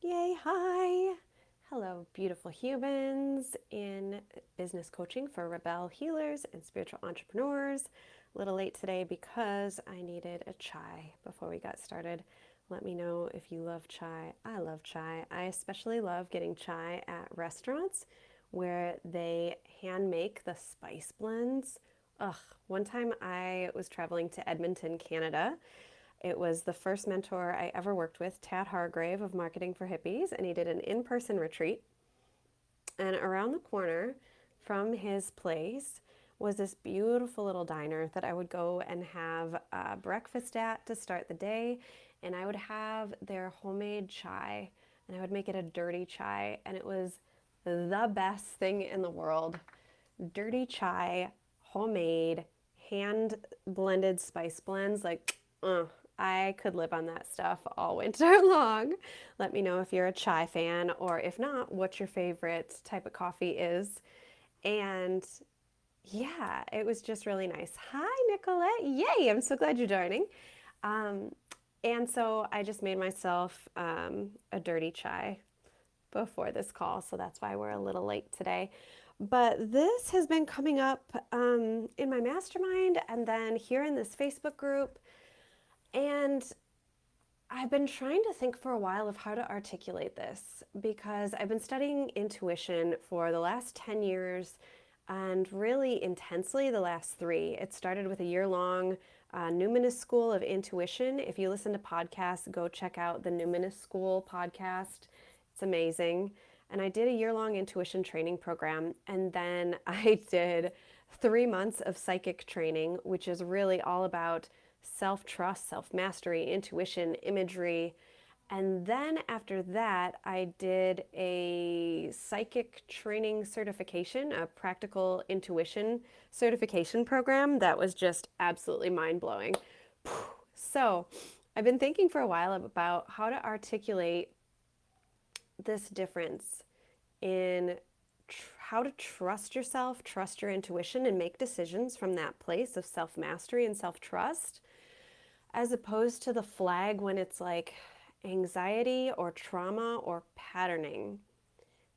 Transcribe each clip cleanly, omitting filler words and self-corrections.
Yay, hi! Hello, beautiful humans in business coaching for rebel healers and spiritual entrepreneurs. A little late today because I needed a chai before we got started. Let me know if you love chai. I love chai. I especially love getting chai at restaurants where they hand make the spice blends. Ugh, one time I was traveling to Edmonton, Canada. It was the first mentor I ever worked with, Tad Hargrave of Marketing for Hippies, and he did an in person retreat. And around the corner from his place was this beautiful little diner that I would go and have breakfast at to start the day. And I would have their homemade chai, and I would make it a dirty chai. And it was the best thing in the world. Dirty chai, homemade, hand blended spice blends. I could live on that stuff all winter long. Let me know if you're a chai fan, or if not, what your favorite type of coffee is. And yeah, it was just really nice. Hi, Nicolette. Yay, I'm so glad you're joining. Um, and so I just made myself a dirty chai before this call, so that's why we're a little late today. But this has been coming up in my mastermind and then here in this Facebook group. And I've been trying to think for a while of how to articulate this because I've been studying intuition for the last 10 years and really intensely the last 3. It started with a year-long Numinous School of Intuition. If you listen to podcasts, go check out the Numinous School podcast. It's amazing. And I did a year-long intuition training program, and then I did 3 months of psychic training, which is really all about self-trust, self-mastery, intuition, imagery. And then after that, I did a psychic training certification, a practical intuition certification program that was just absolutely mind-blowing. So I've been thinking for a while about how to articulate this difference in how to trust yourself, trust your intuition, and make decisions from that place of self-mastery and self-trust, as opposed to the flag when it's like anxiety or trauma or patterning,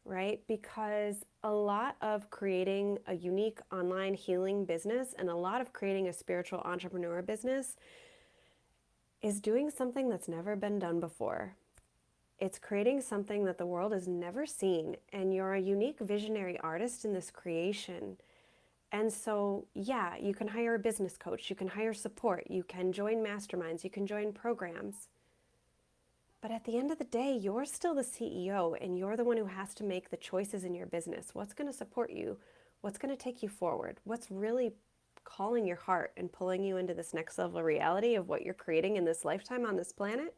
right? Because a lot of creating a unique online healing business and a lot of creating a spiritual entrepreneur business is doing something that's never been done before. It's creating something that the world has never seen, and you're a unique visionary artist in this creation. And so, yeah, you can hire a business coach, you can hire support, you can join masterminds, you can join programs. But at the end of the day, you're still the CEO, and you're the one who has to make the choices in your business. What's going to support you? What's going to take you forward? What's really calling your heart and pulling you into this next level of reality of what you're creating in this lifetime on this planet?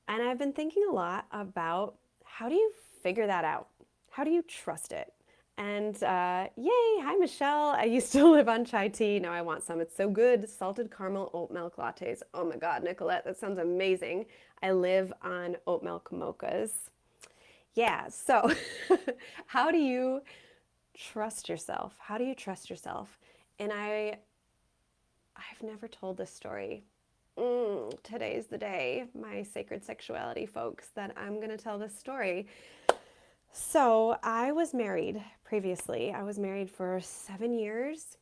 And I've been thinking a lot about how do you figure that out? How do you trust it? And yay, hi Michelle. I used to live on chai tea. Now I want some. It's so good. Salted caramel oat milk lattes. Oh my God, Nicolette, that sounds amazing. I live on oat milk mochas. Yeah, so how do you trust yourself? How do you trust yourself? And I've never told this story. Today's the day, my sacred sexuality folks, that I'm going to tell this story. So I was married previously. I was married for 7 years,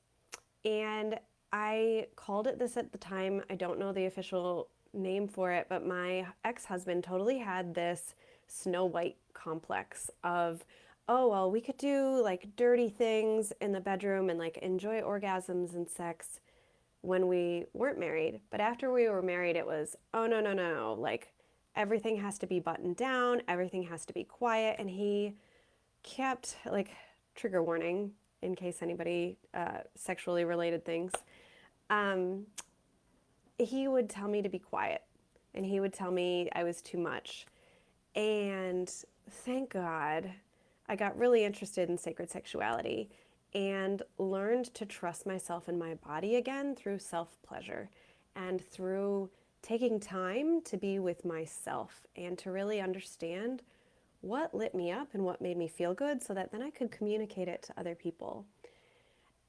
and I called it this at the time. I don't know the official name for it, but my ex-husband totally had this Snow White complex of, oh, well, we could do like dirty things in the bedroom and like enjoy orgasms and sex when we weren't married. But after we were married, it was, oh, no, no, no. Like everything has to be buttoned down, everything has to be quiet. And he kept, like, trigger warning in case anybody, sexually related things, um, he would tell me to be quiet and he would tell me I was too much. And thank God I got really interested in sacred sexuality and learned to trust myself and my body again through self pleasure and through taking time to be with myself and to really understand what lit me up and what made me feel good so that then I could communicate it to other people.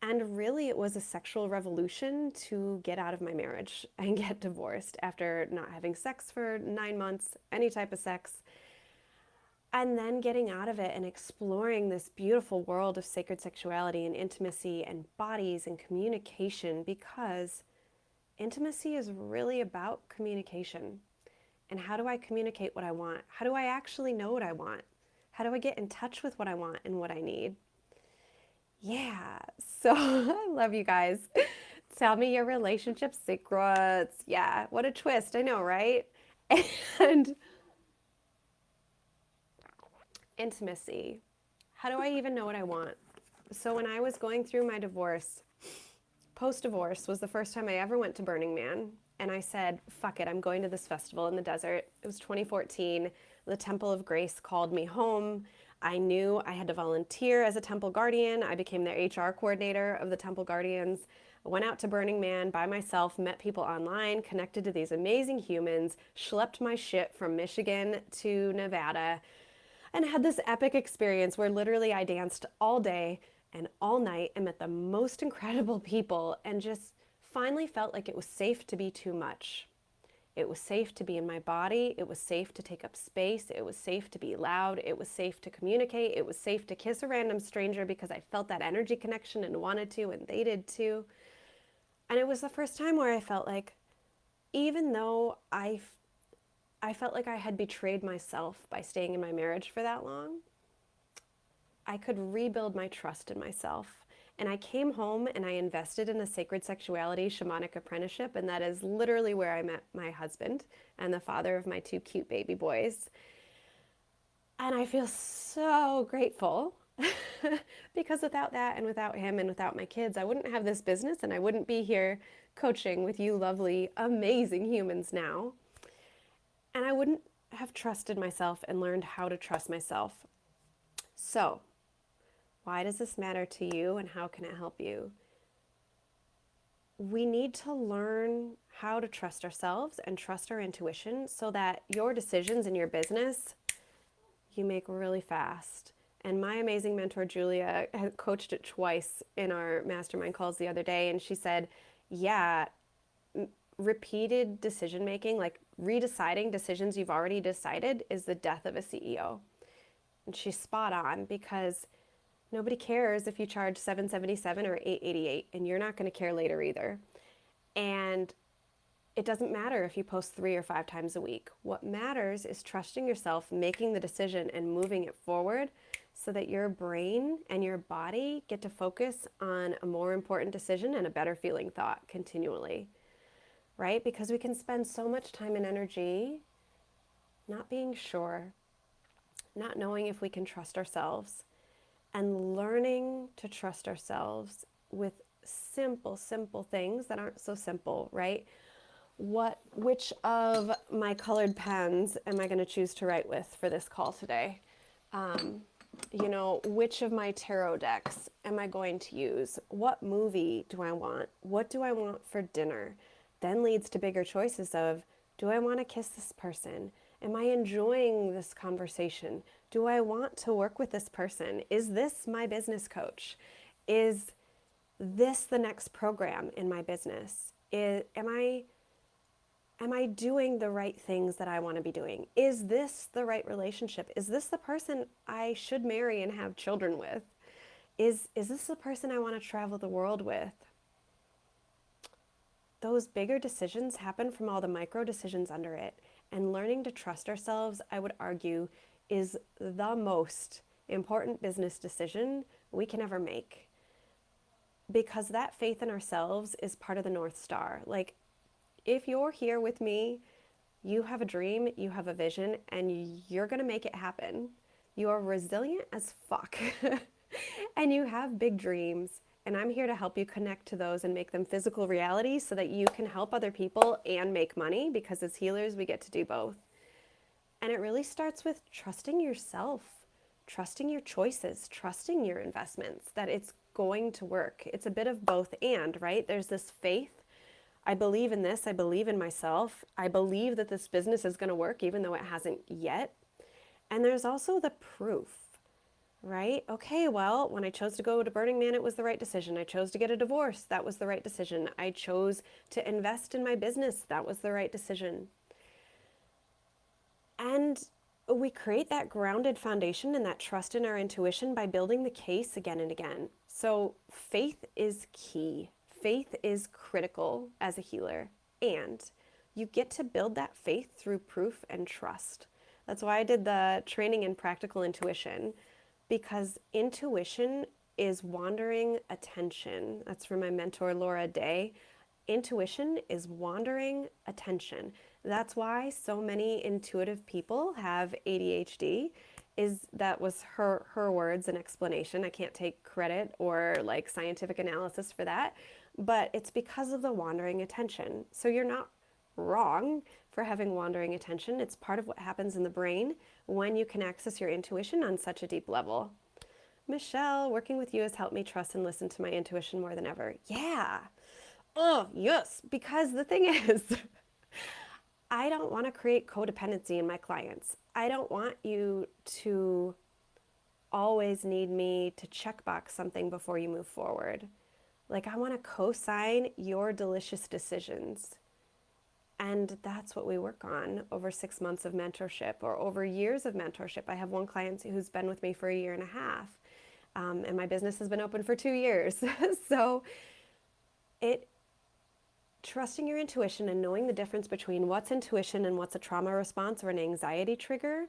And really, it was a sexual revolution to get out of my marriage and get divorced after not having sex for 9 months, any type of sex. And then getting out of it and exploring this beautiful world of sacred sexuality and intimacy and bodies and communication, because intimacy is really about communication. And how do I communicate what I want? How do I actually know what I want? How do I get in touch with what I want and what I need? Yeah, so I love you guys. Tell me your relationship secrets. Yeah, what a twist. I know, right? And intimacy. How do I even know what I want? So when I was going through my divorce, post-divorce was the first time I ever went to Burning Man. And I said, fuck it, I'm going to this festival in the desert. It was 2014. The Temple of Grace called me home. I knew I had to volunteer as a temple guardian. I became their HR coordinator of the Temple Guardians. I went out to Burning Man by myself, met people online, connected to these amazing humans, schlepped my shit from Michigan to Nevada, and had this epic experience where literally I danced all day and all night and met the most incredible people and just finally felt like it was safe to be too much. It was safe to be in my body. It was safe to take up space. It was safe to be loud. It was safe to communicate. It was safe to kiss a random stranger because I felt that energy connection and wanted to, and they did too. And it was the first time where I felt like, even though I felt like I had betrayed myself by staying in my marriage for that long, I could rebuild my trust in myself. And I came home and I invested in a sacred sexuality shamanic apprenticeship, and that is literally where I met my husband and the father of my two cute baby boys. And I feel so grateful because without that and without him and without my kids, I wouldn't have this business and I wouldn't be here coaching with you lovely, amazing humans now. And I wouldn't have trusted myself and learned how to trust myself. So, why does this matter to you and how can it help you? We need to learn how to trust ourselves and trust our intuition so that your decisions in your business you make really fast. And my amazing mentor, Julia, had coached it twice in our mastermind calls the other day. And she said, yeah, repeated decision making, like redeciding decisions you've already decided, is the death of a CEO. And she's spot on, because nobody cares if you charge $777 or $888, and you're not going to care later either. And it doesn't matter if you post 3 or 5 times a week. What matters is trusting yourself, making the decision, and moving it forward so that your brain and your body get to focus on a more important decision and a better feeling thought continually, right? Because we can spend so much time and energy not being sure, not knowing if we can trust ourselves, and learning to trust ourselves with simple, simple things that aren't so simple, right? Which of my colored pens am I going to choose to write with for this call today? Which of my tarot decks am I going to use? What movie do I want? What do I want for dinner? Then leads to bigger choices of, do I want to kiss this person? Am I enjoying this conversation? Do I want to work with this person? Is this my business coach? Is this the next program in my business? Am I doing the right things that I want to be doing? Is this the right relationship? Is this the person I should marry and have children with? Is this the person I want to travel the world with? Those bigger decisions happen from all the micro decisions under it. And learning to trust ourselves, I would argue, is the most important business decision we can ever make. Because that faith in ourselves is part of the North Star. Like, if you're here with me, you have a dream, you have a vision, and you're going to make it happen. You are resilient as fuck. And you have big dreams. And I'm here to help you connect to those and make them physical reality so that you can help other people and make money, because as healers, we get to do both. And it really starts with trusting yourself, trusting your choices, trusting your investments, that it's going to work. It's a bit of both and, right? There's this faith. I believe in this. I believe in myself. I believe that this business is going to work even though it hasn't yet. And there's also the proof, right? Okay, well, when I chose to go to Burning Man, it was the right decision. I chose to get a divorce. That was the right decision. I chose to invest in my business. That was the right decision. And we create that grounded foundation and that trust in our intuition by building the case again and again. So, faith is key. Faith is critical as a healer. And you get to build that faith through proof and trust. That's why I did the training in practical intuition, because intuition is wandering attention. That's from my mentor, Laura Day. Intuition is wandering attention. That's why so many intuitive people have ADHD. Is that was her words and explanation. I can't take credit or like scientific analysis for that, but it's because of the wandering attention. So you're not wrong for having wandering attention. It's part of what happens in the brain when you can access your intuition on such a deep level. Michelle, working with you has helped me trust and listen to my intuition more than ever. Yeah. Oh, yes. Because the thing is, I don't want to create codependency in my clients. I don't want you to always need me to checkbox something before you move forward. Like, I want to co sign your delicious decisions. And that's what we work on over 6 months of mentorship or over years of mentorship. I have one client who's been with me for a year and a half, and my business has been open for 2 years. So, it trusting your intuition and knowing the difference between what's intuition and what's a trauma response or an anxiety trigger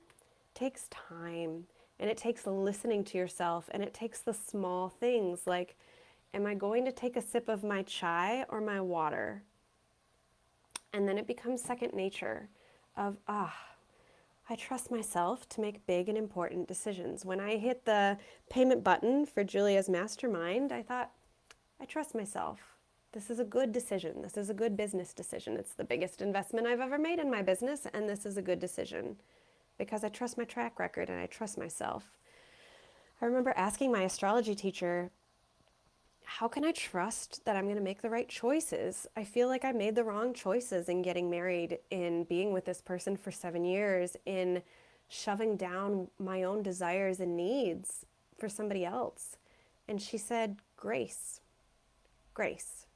takes time. And it takes listening to yourself, and it takes the small things like, am I going to take a sip of my chai or my water? And then it becomes second nature of, I trust myself to make big and important decisions. When I hit the payment button for Julia's mastermind, I thought, I trust myself. This is a good decision. This is a good business decision. It's the biggest investment I've ever made in my business, and this is a good decision because I trust my track record and I trust myself. I remember asking my astrology teacher, how can I trust that I'm going to make the right choices? I feel like I made the wrong choices in getting married, in being with this person for 7 years, in shoving down my own desires and needs for somebody else. And she said, grace, grace,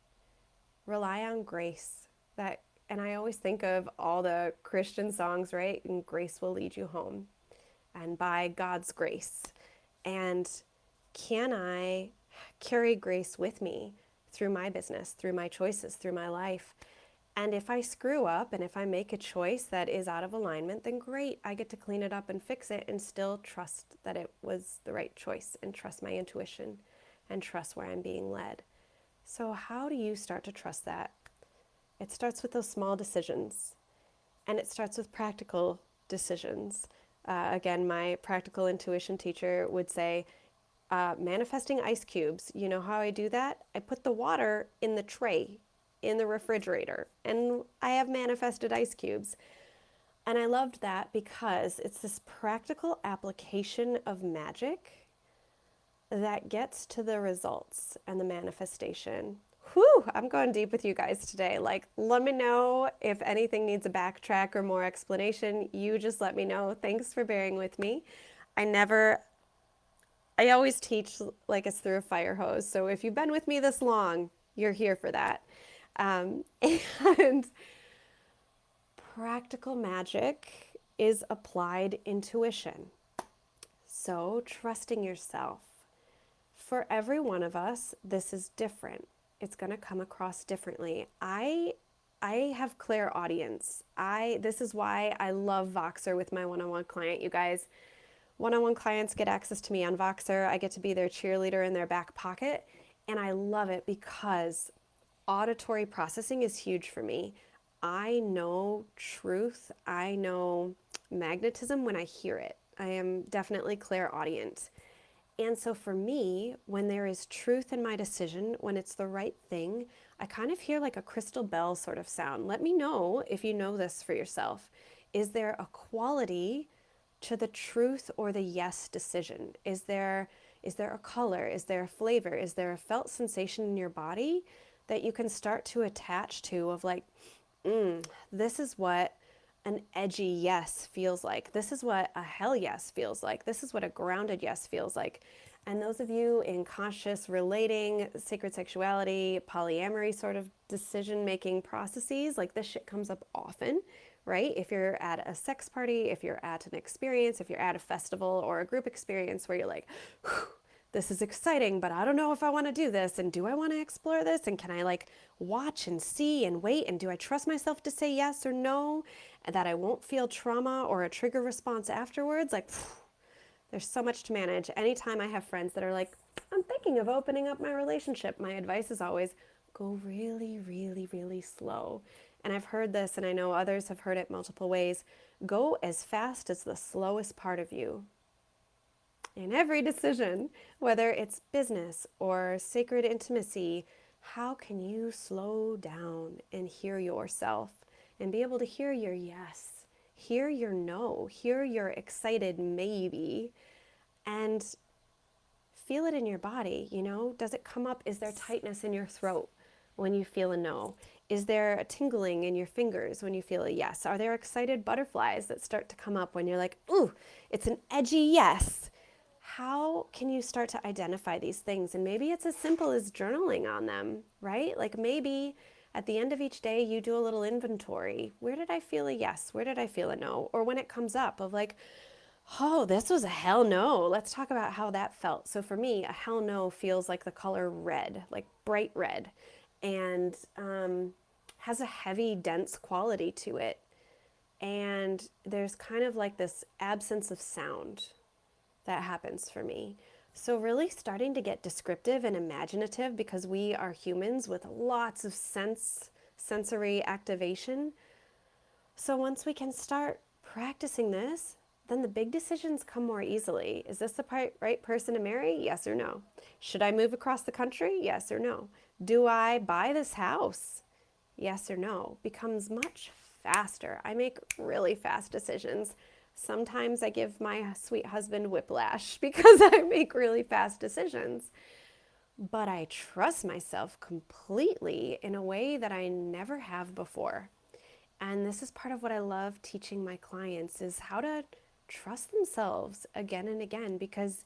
rely on grace. And I always think of all the Christian songs, right? And grace will lead you home, and by God's grace. And can I carry grace with me through my business, through my choices, through my life? And if I screw up and if I make a choice that is out of alignment, then great, I get to clean it up and fix it and still trust that it was the right choice and trust my intuition and trust where I'm being led. So how do you start to trust that? It starts with those small decisions, and it starts with practical decisions. Again, my practical intuition teacher would say, manifesting ice cubes. You know how I do that? I put the water in the tray in the refrigerator, and I have manifested ice cubes. And I loved that because it's this practical application of magic that gets to the results and the manifestation. Whew, I'm going deep with you guys today. Like, let me know if anything needs a backtrack or more explanation. You just let me know. Thanks for bearing with me. I always teach like it's through a fire hose. So if you've been with me this long, you're here for that. And practical magic is applied intuition. So trusting yourself. For every one of us, this is different. It's going to come across differently. I have clairaudience. This is why I love Voxer with my one-on-one client, you guys. One-on-one clients get access to me on Voxer. I get to be their cheerleader in their back pocket, and I love it because auditory processing is huge for me. I know truth. I know magnetism when I hear it. I am definitely clairaudient. And so for me, when there is truth in my decision, when it's the right thing, I kind of hear like a crystal bell sort of sound. Let me know if you know this for yourself. Is there a quality to the truth or the yes decision? Is there a color? Is there a flavor? Is there a felt sensation in your body that you can start to attach to of like, this is what an edgy yes feels like. This is what a hell yes feels like. This is what a grounded yes feels like. And those of you in conscious relating, sacred sexuality, polyamory sort of decision-making processes, like this shit comes up often, right? If you're at a sex party, if you're at an experience, if you're at a festival or a group experience where you're like, this is exciting, but I don't know if I want to do this. And do I want to explore this? And can I like watch and see and wait? And do I trust myself to say yes or no? And that I won't feel trauma or a trigger response afterwards? Like, there's so much to manage. Anytime I have friends that are like, I'm thinking of opening up my relationship, my advice is always go really, really, really slow. And I've heard this, and I know others have heard it multiple ways. Go as fast as the slowest part of you. In every decision, whether it's business or sacred intimacy, how can you slow down and hear yourself and be able to hear your yes, hear your no, hear your excited maybe, and feel it in your body? You know, does it come up? Is there tightness in your throat when you feel a no? Is there a tingling in your fingers when you feel a yes? Are there excited butterflies that start to come up when you're like, ooh, it's an edgy yes? How can you start to identify these things? And maybe it's as simple as journaling on them, right? Like maybe at the end of each day, you do a little inventory. Where did I feel a yes? Where did I feel a no? Or when it comes up of like, oh, this was a hell no. Let's talk about how that felt. So for me, a hell no feels like the color red, like bright red, and has a heavy, dense quality to it. And there's kind of like this absence of sound that happens for me. So really starting to get descriptive and imaginative, because we are humans with lots of sensory activation. So once we can start practicing this, then the big decisions come more easily. Is this the right person to marry? Yes or no? Should I move across the country? Yes or no? Do I buy this house? Yes or no? Becomes much faster. I make really fast decisions. Sometimes I give my sweet husband whiplash because I make really fast decisions. But I trust myself completely in a way that I never have before. And this is part of what I love teaching my clients, is how to trust themselves again and again. Because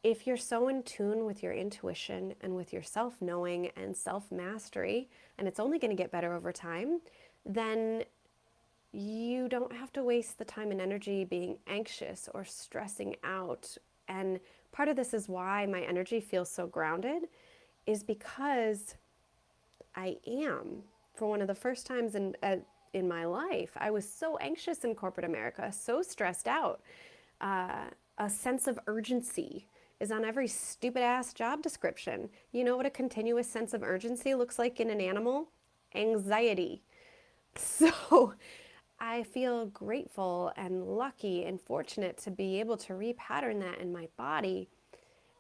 if you're so in tune with your intuition and with your self-knowing and self-mastery, and it's only going to get better over time, then you don't have to waste the time and energy being anxious or stressing out. And part of this is why my energy feels so grounded, is because I am. For one of the first times in my life, I was so anxious in corporate America, so stressed out. A sense of urgency is on every stupid ass job description. You know what a continuous sense of urgency looks like in an animal? Anxiety. So I feel grateful and lucky and fortunate to be able to repattern that in my body.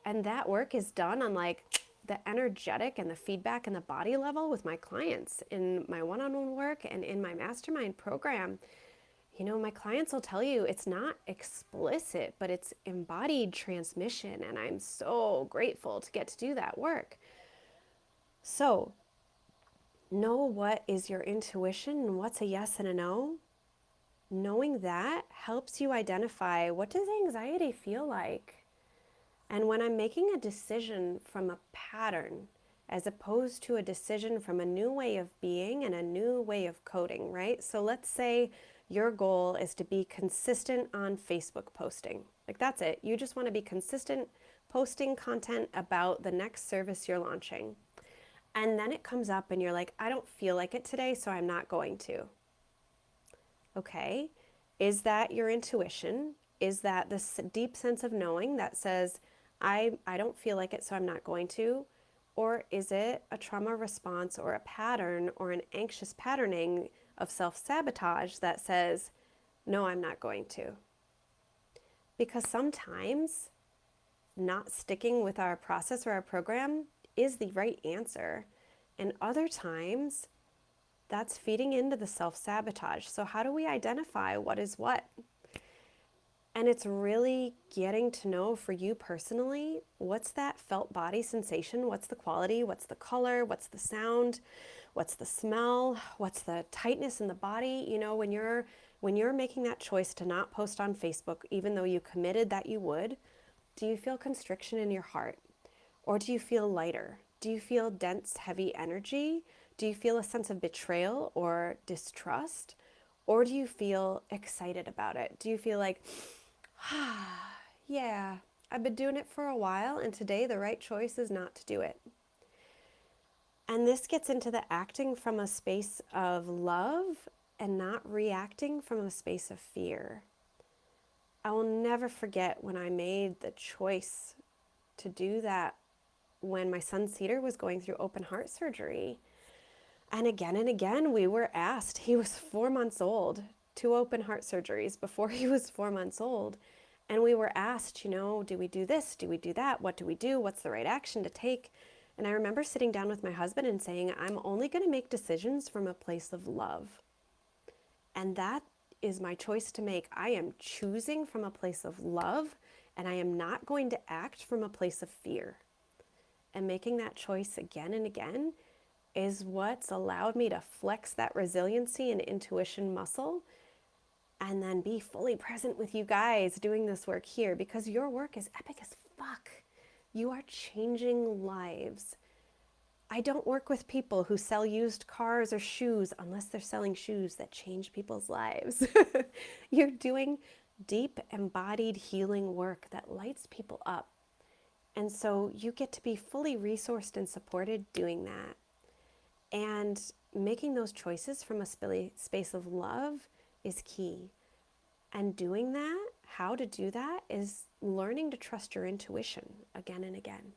And that work is done on like the energetic and the feedback and the body level with my clients in my one-on-one work and in my mastermind program. You know, my clients will tell you it's not explicit, but it's embodied transmission. And I'm so grateful to get to do that work. So, know what is your intuition and what's a yes and a no. Knowing that helps you identify, what does anxiety feel like? And when I'm making a decision from a pattern, as opposed to a decision from a new way of being and a new way of coding, right? So let's say your goal is to be consistent on Facebook posting. Like that's it. You just want to be consistent posting content about the next service you're launching. And then it comes up and you're like, I don't feel like it today, so I'm not going to. Okay, is that your intuition? Is that this deep sense of knowing that says, I don't feel like it, so I'm not going to? Or is it a trauma response or a pattern or an anxious patterning of self-sabotage that says, no, I'm not going to? Because sometimes not sticking with our process or our program is the right answer. And other times, that's feeding into the self-sabotage. So how do we identify what is what? And it's really getting to know for you personally, what's that felt body sensation? What's the quality? What's the color? What's the sound? What's the smell? What's the tightness in the body? You know, when you're making that choice to not post on Facebook, even though you committed that you would, do you feel constriction in your heart? Or do you feel lighter? Do you feel dense, heavy energy? Do you feel a sense of betrayal or distrust? Or do you feel excited about it? Do you feel like, yeah, I've been doing it for a while, and today the right choice is not to do it? And this gets into the acting from a space of love and not reacting from a space of fear. I will never forget when I made the choice to do that when my son Cedar was going through open heart surgery. And again, we were asked, he was 4 months old, 2 open heart surgeries before he was 4 months old. And we were asked, do we do this? Do we do that? What do we do? What's the right action to take? And I remember sitting down with my husband and saying, I'm only going to make decisions from a place of love. And that is my choice to make. I am choosing from a place of love, and I am not going to act from a place of fear. And making that choice again and again is what's allowed me to flex that resiliency and intuition muscle and then be fully present with you guys doing this work here, because your work is epic as fuck. You are changing lives. I don't work with people who sell used cars or shoes unless they're selling shoes that change people's lives. You're doing deep embodied healing work that lights people up. And so you get to be fully resourced and supported doing that. And making those choices from a space of love is key. And doing that, how to do that, is learning to trust your intuition again and again.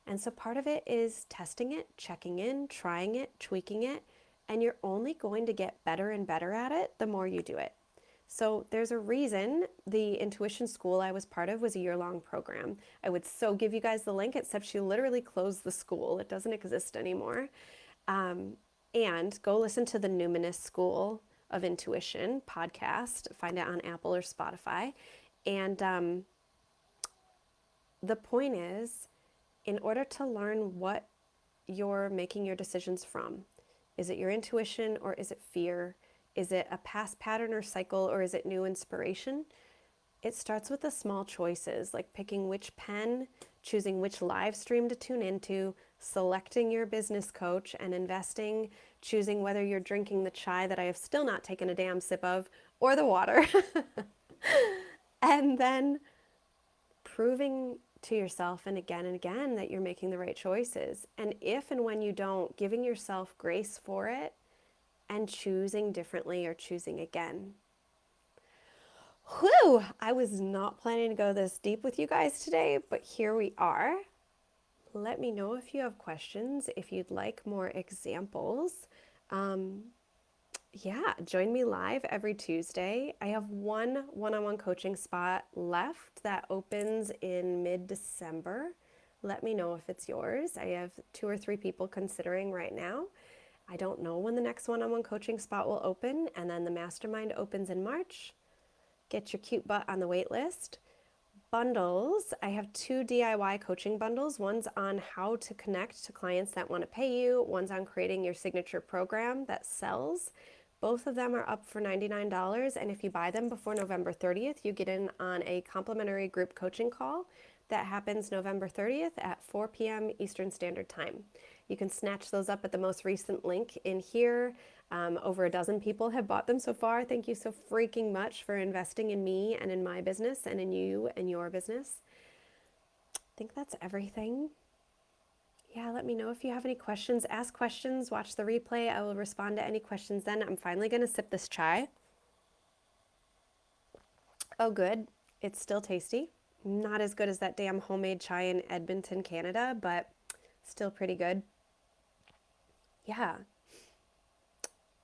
And so part of it is testing it, checking in, trying it, tweaking it, and you're only going to get better and better at it the more you do it. So there's a reason the intuition school I was part of was a year-long program. I would so give you guys the link, except she literally closed the school. It doesn't exist anymore. And go listen to the Numinous School of Intuition podcast. Find it on Apple or Spotify. And the point is, in order to learn what you're making your decisions from, is it your intuition or is it fear? Is it a past pattern or cycle, or is it new inspiration? It starts with the small choices, like picking which pen, choosing which live stream to tune into, selecting your business coach and investing, choosing whether you're drinking the chai that I have still not taken a damn sip of, or the water. And then proving to yourself and again that you're making the right choices. And if and when you don't, giving yourself grace for it and choosing differently or choosing again. Whew! I was not planning to go this deep with you guys today, but here we are. Let me know if you have questions, if you'd like more examples. Yeah, join me live every Tuesday. I have one one-on-one coaching spot left that opens in mid-December. Let me know if it's yours. I have 2 or 3 people considering right now. I don't know when the next one-on-one coaching spot will open, and then the mastermind opens in March. Get your cute butt on the wait list. Bundles. I have 2 DIY coaching bundles. One's on how to connect to clients that want to pay you. One's on creating your signature program that sells. Both of them are up for $99, and if you buy them before November 30th, you get in on a complimentary group coaching call that happens November 30th at 4 p.m. Eastern Standard Time. You can snatch those up at the most recent link in here. Over a dozen people have bought them so far. Thank you so freaking much for investing in me and in my business and in you and your business. I think that's everything. Yeah, let me know if you have any questions. Ask questions, watch the replay. I will respond to any questions then. I'm finally going to sip this chai. Oh, good. It's still tasty. Not as good as that damn homemade chai in Edmonton, Canada, but still pretty good. Yeah.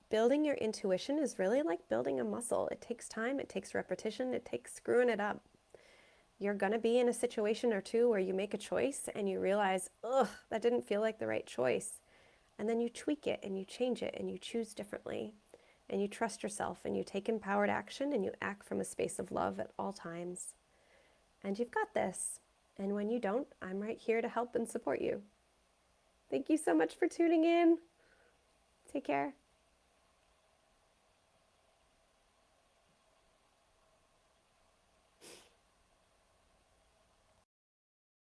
Building your intuition is really like building a muscle. It takes time, it takes repetition, it takes screwing it up. You're gonna be in a situation or two where you make a choice and you realize, ugh, that didn't feel like the right choice. And then you tweak it and you change it and you choose differently. And you trust yourself and you take empowered action and you act from a space of love at all times. And you've got this. And when you don't, I'm right here to help and support you. Thank you so much for tuning in. Take care.